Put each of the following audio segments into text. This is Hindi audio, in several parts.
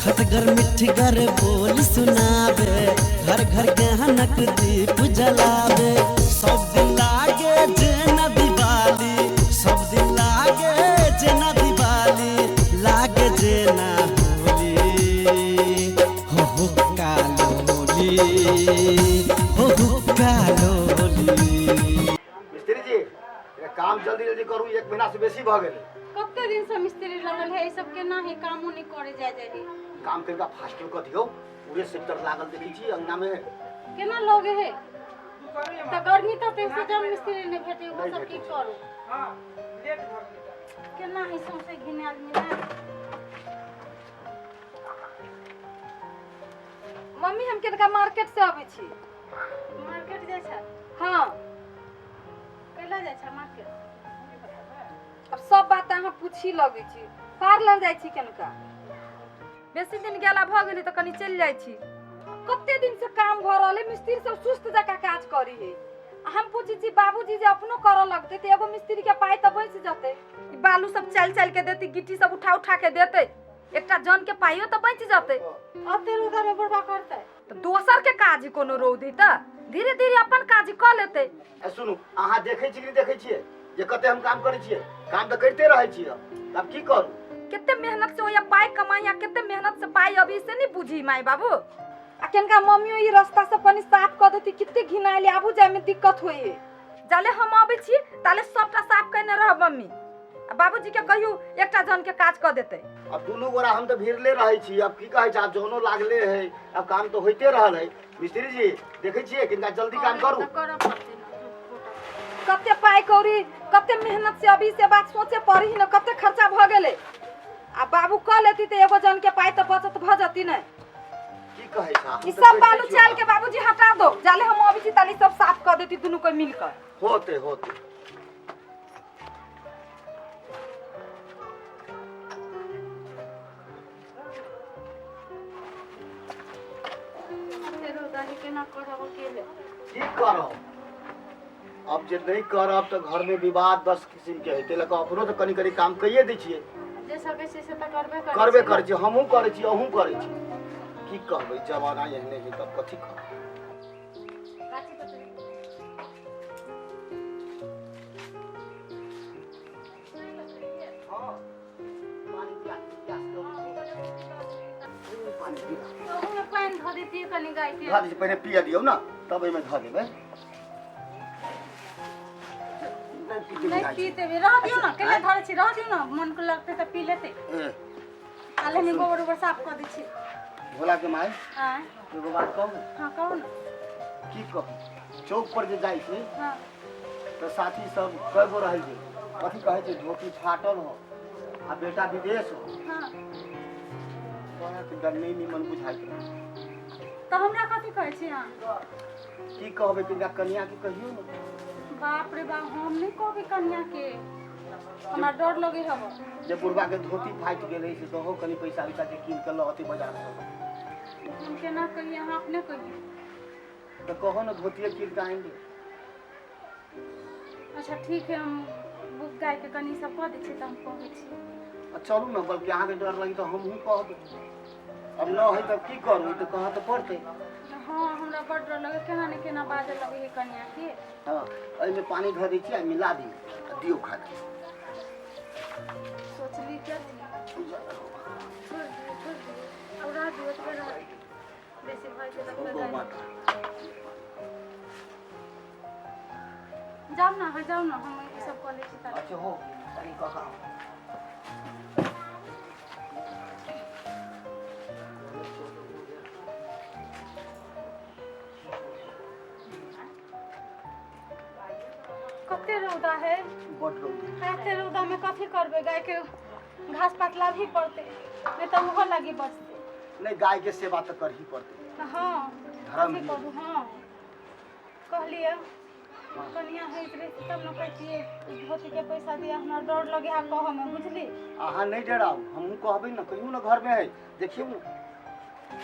खटगर मिठगर बोल सुनावे, घर घर गहनक दीप जलावे। सब दिन लागे जेना दिवाली, सब दिन लागे जेना दिवाली, लागे जेना होली। हो कालोली, हो कालोली। मिस्त्री जी काम जल्दी जल्दी करू, 1 महीना से बेसी भ गेलै। कते दिन से मिस्त्री लगल है, सब के ना है कामो नहीं करे जाय जाय। काम करके फास्ट कर दियो, पूरे सेक्टर लागल देखी छी अंगना में। केना लोगे है त गर्मी त ते से जब मिस्त्री ने भेटे वो सब की करू। हां लेट भ गेल केना है सौसे घिने आदमी ना। मम्मी हम केनका मार्केट से आबै छी। मार्केट जाय छ? हां कैला जाय छ मार्केट? अब सब बात अहाँ पूछी लगे छी। पार्लर जाय छी केनका? बेसी दिन गेला भ गेली त कनी चल जाय छी। कते दिन से काम भ रहले, मिस्त्री सब सुस्त जका काज करी है। हम पूछी छी बाबूजी जे अपनो कर लगते त एगो मिस्त्री के पाई त बच जते। ई बालू सब चल चल के देती, गिट्टी सब उठा उठा के देते, एकटा जन के पाइयो त बच जते। अते रोदा में बड़बा करते त दोसर के काज कोनो रोदी त धीरे धीरे अपन काज क लेते। सुनू अहाँ देखे छी कि नहीं देखे छिए जे कते हम काम करे छिए? काम त करते रहे छिए, अब की करू? कितने मेहनत से होया पाई कमाइया, कितने मेहनत से पाई अभी से नहीं बुझी माई बाबू। आ केनका मम्मियो ई रास्ता से पानी साफ कर देती, कितने घिनाइले आबू जाय में दिक्कत होई है। जाले हम आबै छी ताले सबटा साफ करने रह मम्मी। आ बाबूजी के कहियो एकटा जन के काज कर देते। अब दुनू गोरा हम त भिरले रहे छी, अब की कहे छ, अब जोनो लागले है, अब काम तो होते रहल है। मिस्त्री जी देखे छिए किनका जल्दी काम करू। कते पाई कौड़ी, कते मेहनत से अभी से बात सोचे पड़ी न, कते खर्चा भ गेले। आ बाबू क लेती त एगो जन के पाई त बचत भ जती न। की कहे छ? ई सब बालू चाल के बाबूजी हटा दो, जाले हम अभी ताली सब साफ कर देती दोनों को मिलकर। होते होते की करब? अब जे नहीं करब तो घर में विवाद 10 किस्म के हेते, लक अपनो तो कनी कनी काम कइए दै छिए। जे सके से त करबे करे छी, हमहू करे छी, अहू करे छी। की कहबै जमाना एहने है, तब कथी करब? पहले पिया दियो ना, तब में ध देबे। नहीं पीते भी रह दियो ना, केले धरे छी, रह दियो ना, मन को लगते त पी लेते। आले में गोबर गोबर साफ कर दै छी। भोला के माय हां एगो बात कहू। हां कहू ना। की कहू? चौक पर जे जाई छी हां तो साथी सब कई गो रहै छै, कथी कहै छै, धोती फाटल हो आ बेटा विदेश हो। हां कहत गन्ने निमन बुझाइत रहे त हमरा कथी कहै छी? हां की कहबै कि कन्या के कहियो न। बाप रे बाप, हम नहीं कहबे कन्या के, हमरा डर लगे हबो। जे बुढ़वा के धोती फाट गेलै से दहो कनी पैसा वैसा के कीन के लहती बाजार से। हम केना कहिए, अहाँ अपने कहिए। तो कहो न धोती कीन के आएंगे। अच्छा ठीक है, हम गाय के कनी सब कह दै छी त हम कहै छी। चलू न, बल्कि अहाँ के डर लगी तो हमहू कह दे। अब न है तब की करू, तो कहा तो पड़ते। हां हमरा बड़ डर लगे, केना ने केना बाजे लगे है कन्या के। हां एहि में पानी धर दै छी, मिला दी दियो खा दे। सोचली क्या थी और रात दिवस पे रह बेसी भाई के लगता है। जाओ ना हम ये सब कॉलेज से। अच्छा हो तनी कहा कते रौदा है, बड रौदा। कते रौदा में कथी करबे? गाय के घास पात लाभी पड़ते, नहीं तो मुह लगी बचते। नहीं गाय के सेवा तो कर ही पड़ते। हां धर्म की करू। हां कहलिए कनिया है इतरे तब न कहतिए धोती के पैसा दिया, हमरा डर लगे आ कह में बुझली। आहा नहीं डराओ, हमहू कहबे न, कहियो न घर में है देखियो न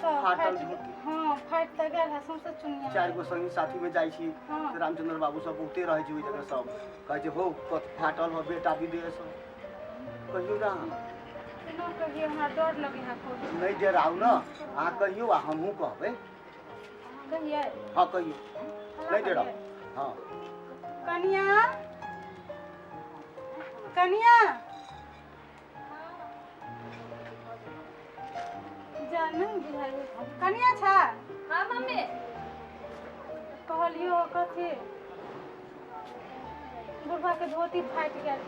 फाटल धोती। हां फाट त गेल है सौंसे चुनिया। 4 गो संगी साथी में जाई छी, रामचंद्र बाबू सब बहुते रहे छी ओई जगह, सब कहे छै हो फाटल हो बेटा विदेश हो, कहियो ना ना कहिए हमरा डर लगे है खूब। नहीं दे रहा ना अहाँ कहियो आ हमहूँ कहबै। कहिए हाँ कहियो नहीं दे रहा। हाँ कनिया कनिया जानू बुझाई कनिया छा। हाँ मम्मी कहलियो कथी बुढ़वा के धोती फाट गेल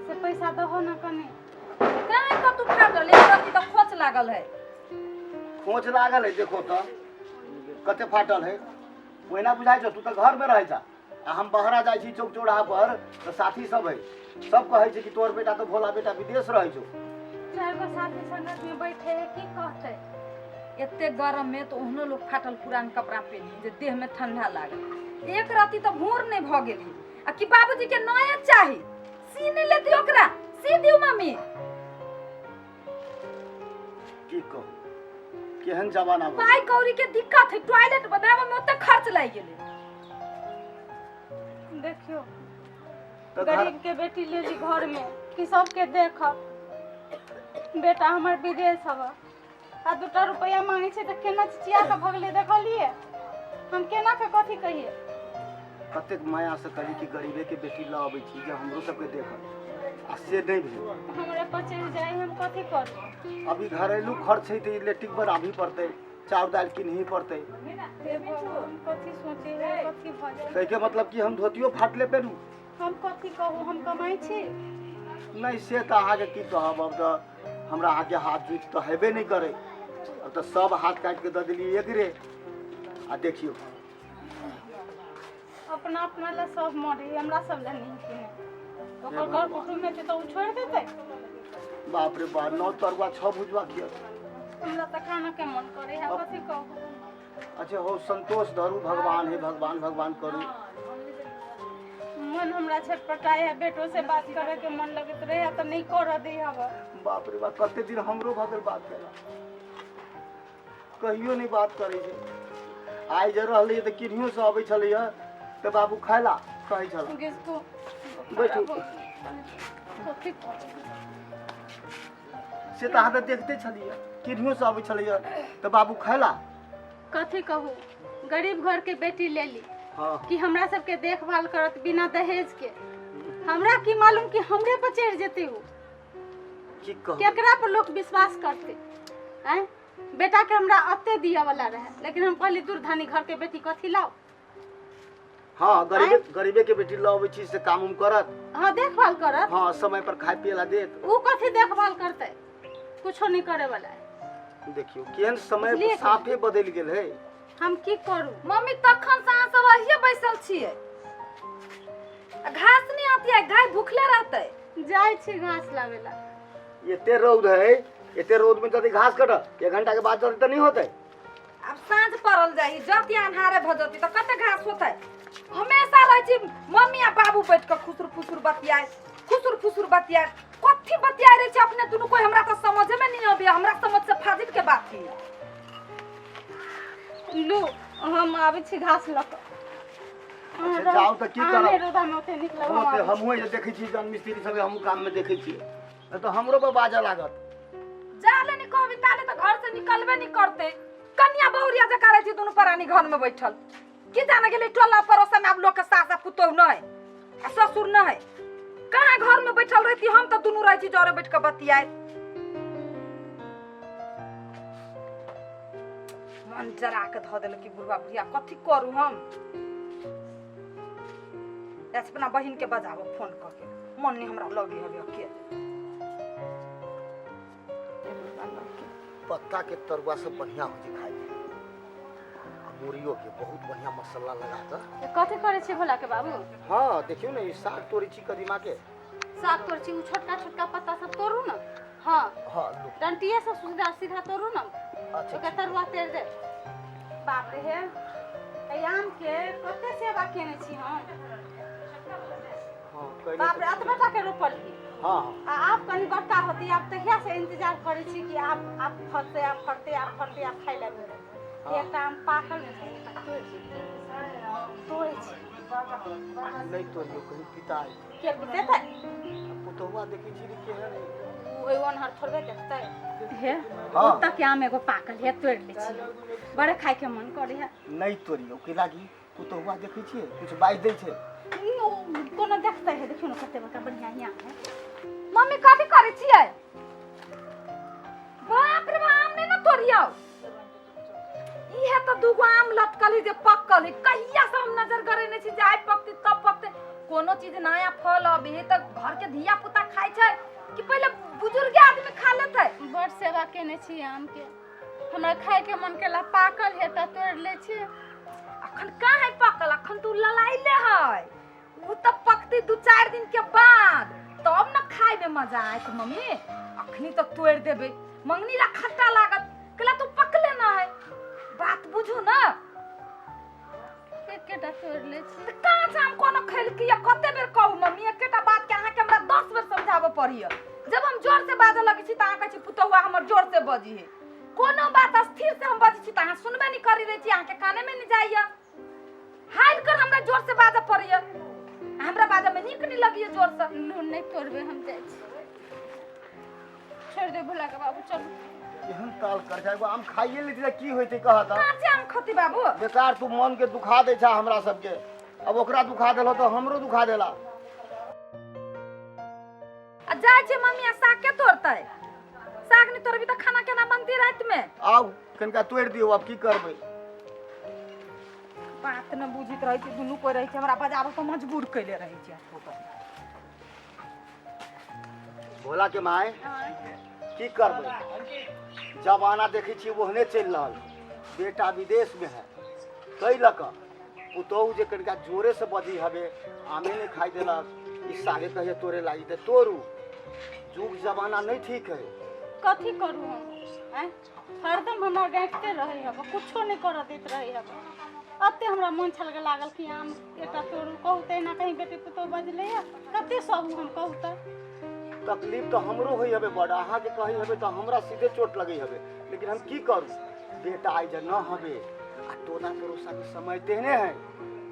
से पैसा दहो ना कनी। काहे कतु फाटल एक रति त खोच लागल है। खोच लागल है देखो तो कते फाटल है ओहिना बुझाई छौ। तू तो घर में रह जा आ हम बहरा जाइ छी चौक चौराहा पर तो साथी सब है सब कहै छै कि तोर बेटा तो भोला बेटा विदेश रहै छौ। चार गो साथी संगत में बैठे है की कहते एते गरम में तो ओहनो लोग फाटल पुरान कपड़ा पहनी जे देह में ठंडा लागे। एक राती तो भोर नहीं भ गेल है आ कि बाबूजी के नया चाही सी नहीं लेती ओकरा सी दियो मम्मी। की कहू केहन जमाना बा। पाई कौड़ी के दिक्कत है टॉयलेट बनावे में ओते खर्च लाग गेले। देखियो तो गरीब के बेटी ले ली घर में कि सबके देख बेटा हमर विदेश हवा आ 2 रुपया मांगे छे त केना चिचिया के भगले देखलिए हम केना के कथी कहिए। कतेक माया से कही कि गरीबे के बेटी ला अबै छी जे हमरो सबके देखत आ से नहीं भेल। हमरे पचल जाए हम कथी करू। अभी घरेलू खर्च है तो इलेक्ट्रिक बनाभी पड़ते चाउर दाल किनही पड़ते। कथी सोचे है कथी भ जाए। कहे के मतलब कि हम धोतियो फाटले पेरू। हम कथी कहू हम कमाई छी। नहीं से तो अहाँ के की कहब अब तो हमरा आगे हाथ जुट तो हेबे नहीं करे। अब तो सब हाथ काट के दे दिलिए एक रे आ देखियो अपना अपना ला सब मरे हमरा सब ला नहीं किने ओकर घर कुटुंब में तो छोड़ देते। बाप रे बाप 9 तरुआ 6 भुजवा किया। हमरा त खाना के मन करे है कथी कहू। अच्छा हो संतोष धरू भगवान है भगवान भगवान करू। मन हमरा छटपटाए है बेटो से बात करे के मन लगत रहे त नहीं कर दे हवा। बाप रे बाप कते दिन हमरो भगल बात केला कहियो नहीं बात करे छै। आइ जे रहले त किन्हियो से आबै छले त बाबू खाइला कहै छला किसको बैठू कथी से त अहाँ त देखते छलिए किन्हियो से आबै छले त बाबू खाइला। कथी कहू गरीब घर के बेटी ले ली हाँ कि हमरा सबके देखभाल करत बिना दहेज के। हमरा की मालूम कि हमरे पर चढ़ जेते हो की कह केकरा पर लोग विश्वास करते हैं। बेटा के हमरा अत्ते दिया वाला रहे लेकिन हम कहली दूर धनी घर के बेटी कथी लाओ। हाँ गरीबे के बेटी लाबै छी से काम उम करत। हाँ देखभाल करत। हाँ समय पर खाए पिए ला देत। ऊ कथी देखभाल करते कुछो नहीं करे वाला है। देखियो केहन समय साफे बदल गेल है। हम की करू मम्मी तखन से अहाँ सब अहिए बैसल छिए घास नहीं आती है गाय भूखले रहते जाय छी घास लावेला। एते रौद है एते रौद में जदी घास कट 1 घंटा के बाद जदी त नहीं होते। अब सांझ पड़ल जाई जति अन्हारे भ जति त कते घास होते। हमेशा रह छी मम्मी आ बाबू बैठ के खुसुर फुसुर बतियाए कथी बतियाए रे छी अपने दुनु कोई हमरा त समझे में नहीं आबे। हमरा समझ से फाजिल के बात है। लो हम आबै छी घास लक। अच्छा जाओ त की करब। रोदा में ओते निकलब होते हमहु जे देखै छी जन मिस्त्री सब हम काम में देखै छी तो हमरो पर बाजा लागत। जाले नहीं कहबी ताले तो घर से निकलबे नहीं करते। कन्या बहुरिया जे करे छी दुनु परानी घर में बैठल की जाने गेले टोला परोसा में आप लोग के सासा पुतौ न है आ ससुर न है कहां घर में बैठल रहती हम तो दुनु रह छी जरे बैठ के बतियाए। मन जरा के ध देल कि बुढ़वा बुढ़िया कथी करू हम। ऐसे अपना बहिन के बजाबो फोन करके मन नहीं हमरा लगी हबे के पत्ता के तरुआ से बढ़िया हो जे खाई मूरियो के बहुत बढ़िया मसाला लगा के कथी करे छी भोला के बाबू। हाँ देखियो ना साग तोड़ी छी कदीमा के साग तोड़ छी छोटका छोटका पत्ता सब तोड़ू ना। हाँ हाँ डंटिया से सीधा सीधा तोड़ू ना अच्छा ओके तरुआ तेर दे। बाप रे हे ए आम के कते सेवा केने छी हम। हाँ बाप रे अतबा के रोपल ही। हाँ आप कनी बड़का होती आप तहिया से इंतजार करे छी कि आप फरते आप खाइ लेबे। एक आम पाकल तोड़े छी नहीं तोड़ियो कहीं पिताई के देते पुतौवा देखै छी के है ओइ ओनहर थोड़बे देखतै हे हाँ। ओतऽ के आम एगो पाकल है तोड़ ले छी बड़े खाए के मन करे है नहीं तोड़ियो के लागी तू तो हुआ देखै छियै कुछ बाइज दै छै कोनो देखतै है देखियो न कते बड़का बढ़िया हिया है मम्मी कथी करै छियै बाप रे आम नै न तोड़ियो इहे त दूगो आम लटकल है जे पक्कल है कहिया से हम नजर करे नै छी जे आइ पकते तब पकते कोनो चीज नया फल अबे है त घर के धिया पुता खाइ छै कि पहले बुजुर्ग आदमी खा लेतै बड़ सेवा केने छी आम के हमरा खाए के मन केला पाकल है त तोड़ ले छी अखन का है पकल अखन तू ललाइले है उ त पकती 2-4 दिन के बाद तब न खाए में मजा आए मम्मी अखनी तो तोड़ देबे मंगनी ला खट्टा लागत कला तू पकले ना है बात बुझू ना एकेटा तोड़ ले छी कांच आम कोनो खेल के कते बेर कहू मम्मी एकेटा बात के अहाँ के हमरा 10 बेर समझाबे पड़िय जब हम जोर से बाजे लगी छी त अहाँ कहै छी पुतौआ हमर जोर से बजी है कोनो बात स्थिर से हम बजी छी त अहाँ सुनबे नहीं करी रही छी अहाँ के काने में नहीं जाइया हाल कर हमरा जोर से बाजे पड़िय हमरा बाजे में नीक नहीं लगिय जोर से नून नहीं तोड़बे हम जाय छी छोड़ दे भोला के बाबू चल एहन काल कर जाएगो आम खाइए लेती त की होइते कहत कांच आम खती बाबू बेकार तू मन के दुखा दे छा हमरा सबके अब ओकरा दुखा देलो तो हमरो दुखा देला आ जाय छै मम्मी साग के तोड़तै साग नहीं तोड़बी त खाना केना बनती रात में आउ कनका तोड़ दियो अब की करबै बात न बुझित रही छी दुनू कोई रही छी हमरा बजाबो तो मजबूर कैले रही छी भोला के माय की करबै जमाना देखै छी ओहने चलि रहल बेटा विदेश में है तै लक पुतौह जे कनिका जोरे से बजी हबे आमे नहीं खाई देलक ई सागे कहिए तोरे लागी त तोड़ू जुग जमाना नहीं ठीक है कथी करू हम हरदम हमरा डांटते रहे हब कुछो नहीं कर देत रहे हब अते हमरा मन छलके लागल कि आम एटा तोड़ू कहू त ना कहीं बेटी पुतौह बजले है कते सब हम कहू त तकलीफ तो हमरो होई हबे बड़ अहाँ के कही हबे तो हमरा सीधे चोट लगी हबे लेकिन हम की करू बेटा आई जे न हबे आ टोना पड़ोसा के समय तेहने है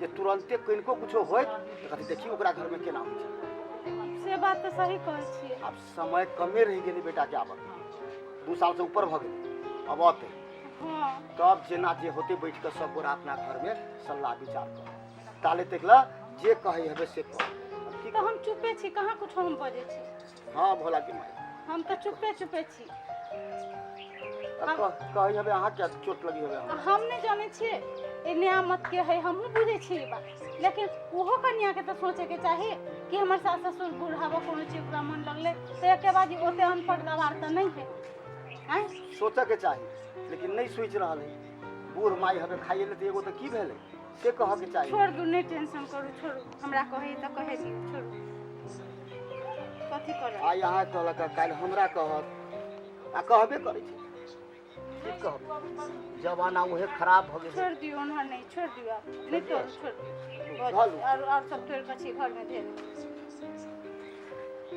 जे तुरंते किनको कुछो होइत त कथी देखी ओकरा घर में केना होइ छै से बात तो सही कहै छियै अब समय कमे रह गेलै बेटा के आबक 2 साल से ऊपर भ गेलै अब आते हां तब जेना जे होते बैठ के सब गोरा अपना घर में सलाह विचार कर ताले तकला जे कहे हबे से कर तो हम चुपे छी कहाँ कुछ हम बजे छी हाँ भोला की माई हम तो चुपे चुपे छी कही हबे अहाँ क्या चोट लगी हबे हम नहीं जाने छिए ए नियामत के है हम बुझे छी ई बात लेकिन ओहो कन्या के तो सोचे के चाहिए कि हमर सास ससुर बुढ़ावा कोनो चीज ओकरा मन लगले तो एक के बाद ओते अनपढ़ गवार तो नहीं है हैं सोचे के चाहिए लेकिन नहीं सोच रहा है बूढ़ माई हबे खाइए ले एगो तो की भेले से कह के चाहिए छोड़ दू नहीं टेंशन करू छोड़ू हमरा कहे तो कहे दियो छोड़ू कथी कर आ यहाँ कहलक काल हमरा कहत आ कहबे करे छै की कहब जमाना उहे खराब भ गेल छोड़ दियो उन्हें नहीं छोड़ दियो आप नहीं तो छोड़ दियो भालू। और सब तोड़ के छी घर में दे दो